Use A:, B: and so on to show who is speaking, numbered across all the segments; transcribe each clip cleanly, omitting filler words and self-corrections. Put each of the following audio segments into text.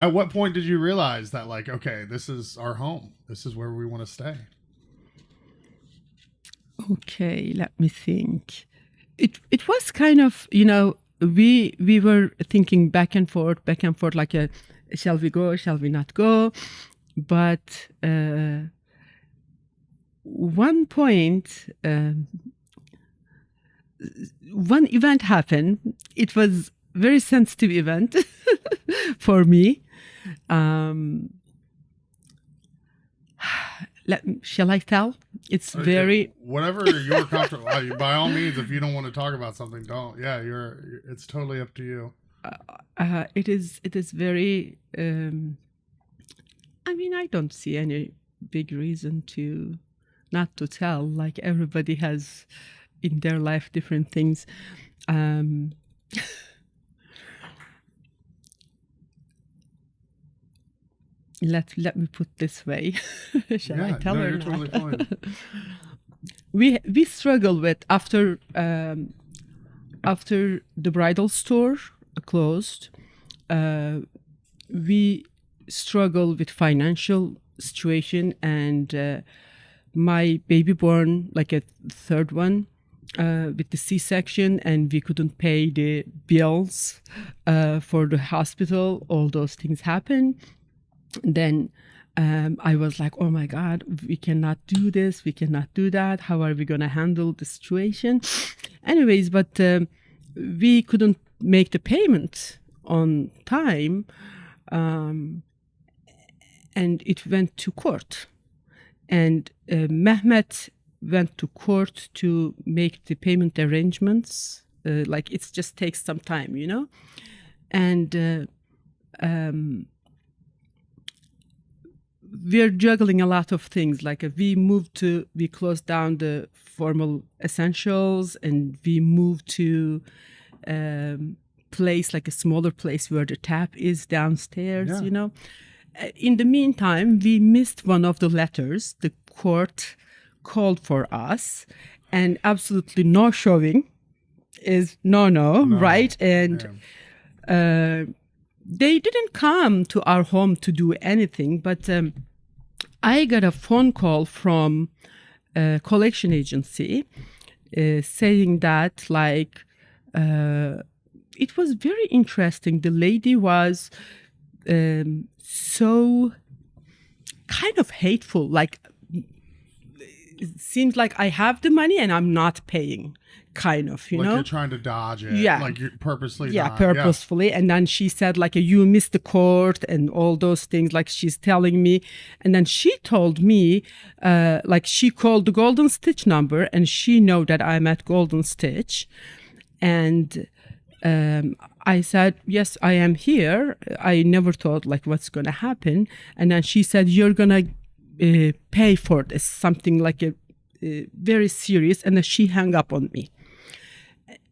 A: At what point did you realize that, like, okay, this is our home. This is where we want to stay?
B: Okay, let me think. It was kind of, we were thinking back and forth, like shall we go, shall we not go? But one point, one event happened. It was very sensitive event for me. Shall I tell? It's very
A: whatever you're comfortable. By all means, if you don't want to talk about something, don't. Yeah, it's totally up to you.
B: It is very. I mean, I don't see any big reason to not to tell. Like everybody has in their life different things. Let me put this way. Shall I tell her?
A: You're totally fine.
B: We struggle with after the bridal store closed. We struggle with financial situation, and my baby born like a third one with the C-section, and we couldn't pay the bills for the hospital. All those things happened. Then I was like, oh my God, we cannot do this, we cannot do that. How are we going to handle the situation? Anyways, but we couldn't make the payment on time, and it went to court. And Mehmet went to court to make the payment arrangements. Like it just takes some time, and we're juggling a lot of things. Like we closed down the formal essentials, and we moved to place, like a smaller place where the tap is downstairs, In the meantime, we missed one of the letters. The court called for us, and absolutely no showing is no, right? And they didn't come to our home to do anything, but I got a phone call from a collection agency saying that, like, it was very interesting. The lady was so kind of hateful. Like, it seems like I have the money and I'm not paying. Kind of,
A: like you're trying to dodge it.
B: Yeah.
A: Like you're purposely
B: purposefully. And then she said, like, you missed the court and all those things, like she's telling me. And then she told me, like, she called the Golden Stitch number, and she know that I'm at Golden Stitch. And I said, yes, I am here. I never thought, like, what's going to happen. And then she said, you're going to pay for this, something like a very serious. And then she hung up on me.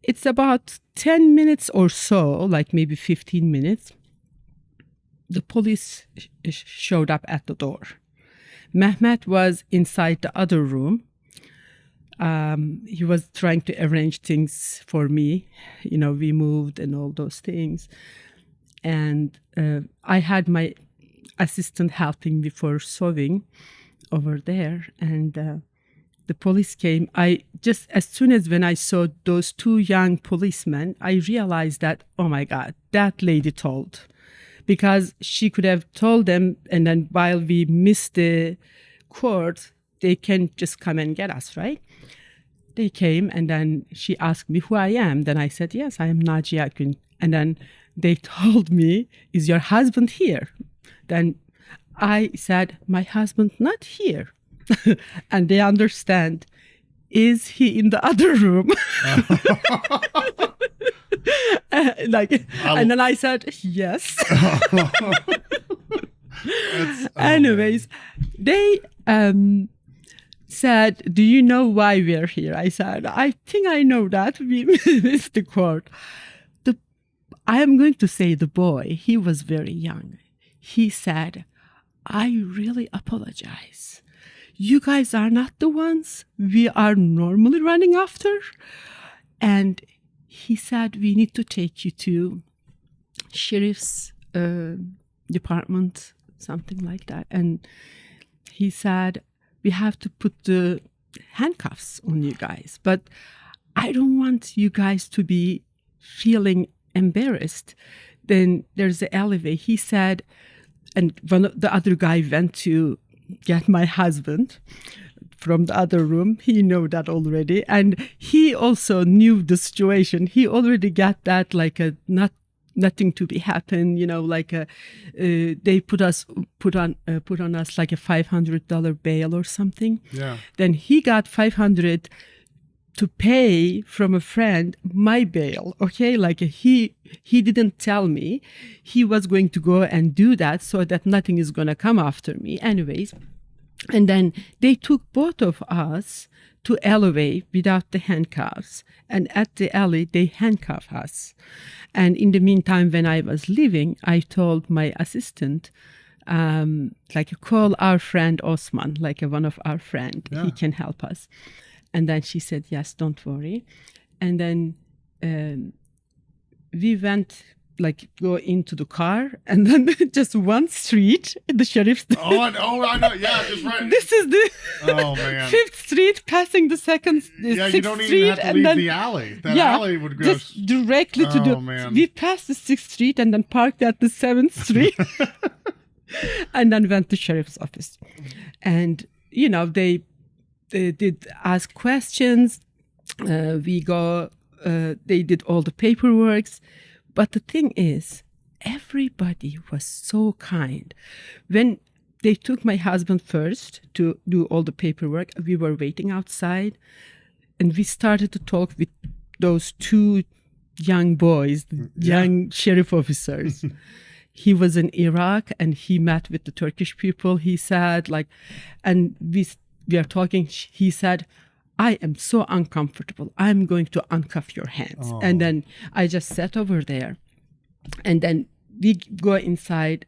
B: It's about 10 minutes or so, like maybe 15 minutes. The police showed up at the door. Mehmet was inside the other room. He was trying to arrange things for me. We moved and all those things. And I had my assistant helping me for sewing over there. And the police came. As soon as when I saw those two young policemen, I realized that, oh my God, that lady told. Because she could have told them, and then while we missed the court, they can just come and get us, right? They came, and then she asked me who I am. Then I said, yes, I am Naciye Akgun. And then they told me, is your husband here? Then I said, my husband not here. And they understand, is he in the other room? And then I said, yes. Anyways, they said, do you know why we're here? I said, I think I know that. We missed the court. I am going to say the boy, he was very young. He said, I really apologize. You guys are not the ones we are normally running after. And he said, we need to take you to sheriff's department, something like that. And he said, we have to put the handcuffs on you guys, but I don't want you guys to be feeling embarrassed. Then there's the alleyway. He said, and the other guy went to get my husband from the other room. He knew that already. And he also knew the situation. He already got that like a nothing to be happen, like they put on us like a $500 bail or something.
A: Yeah.
B: Then he got $500 to pay from a friend my bail. Okay, like he didn't tell me he was going to go and do that so that nothing is going to come after me. Anyways, and then they took both of us to alleyway without the handcuffs, and at the alley they handcuffed us. And in the meantime, when I was leaving, I told my assistant, call our friend Osman, one of our friend. Yeah. He can help us. And then she said, yes, don't worry. And then we went, go into the car, and then just one street, the sheriff's.
A: I know. Yeah, just right.
B: This is the
A: man.
B: 5th Street, passing the 2nd, 6th
A: you don't even
B: Street,
A: have to leave the alley. That alley would go
B: just directly to the.
A: Man.
B: We passed the 6th Street and then parked at the 7th Street, and then went to sheriff's office, and they did ask questions. They did all the paperwork. But the thing is, everybody was so kind. When they took my husband first to do all the paperwork, we were waiting outside, and we started to talk with those 2 young boys, young sheriff officers. He was in Iraq, and he met with the Turkish people. He said, and we are talking. He said, I am so uncomfortable. I'm going to uncuff your hands. Oh. And then I just sat over there. And then we go inside.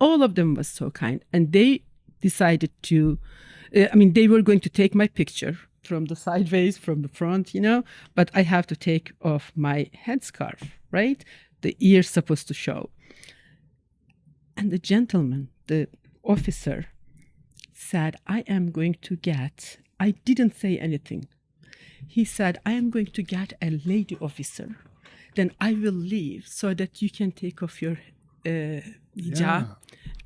B: All of them was so kind. And they decided to, they were going to take my picture from the sideways, from the front, but I have to take off my headscarf, right? The ear's supposed to show. And the gentleman, the officer, said, I didn't say anything. He said, I am going to get a lady officer. Then I will leave so that you can take off your hijab,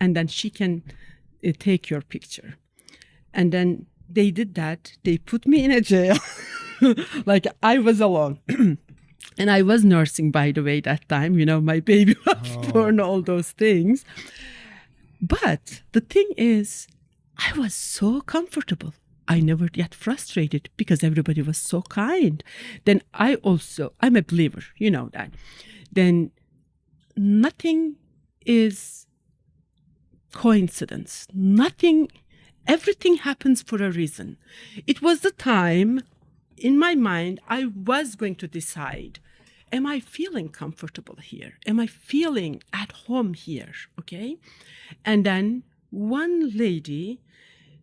B: and then she can take your picture. And then they did that. They put me in a jail. I was alone. And I was nursing, by the way, that time. My baby was born, all those things. But the thing is, I was so comfortable. I never get frustrated because everybody was so kind. Then I'm a believer, that. Then nothing is coincidence. Everything happens for a reason. It was the time in my mind I was going to decide, am I feeling comfortable here? Am I feeling at home here? Okay. And then one lady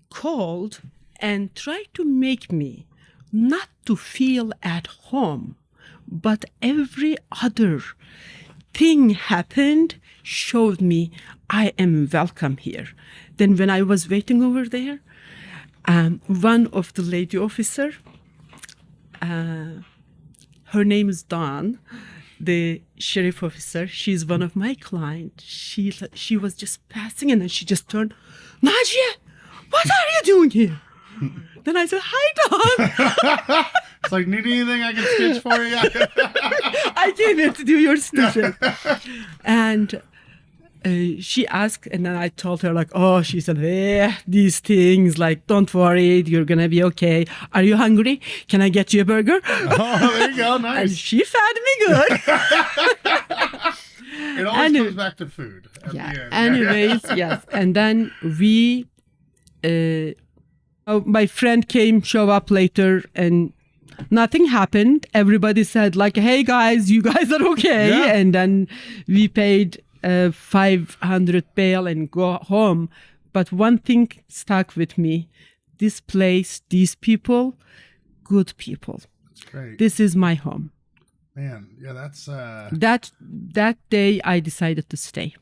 B: called and tried to make me not to feel at home, but every other thing happened, showed me I am welcome here. Then when I was waiting over there, one of the lady officer, her name is Dawn, the sheriff officer, she's one of my clients. She was just passing, and then she just turned, Naciye, what are you doing here? Then I said, hi, Dawn.
A: It's need anything I can stitch for you?
B: I came here to do your stitches. And she asked, and then I told her, she said, these things, don't worry, you're going to be okay. Are you hungry? Can I get you a burger?
A: Oh, there you go, nice.
B: And she fed me good.
A: It always comes back to food.
B: Anyways, yes. And then we... my friend show up later, and nothing happened. Everybody said hey guys, you guys are okay. Yeah. And then we paid $500 bail and go home. But one thing stuck with me. This place, these people, good people.
A: That's great.
B: This is my home.
A: Man, yeah, that's...
B: That day I decided to stay.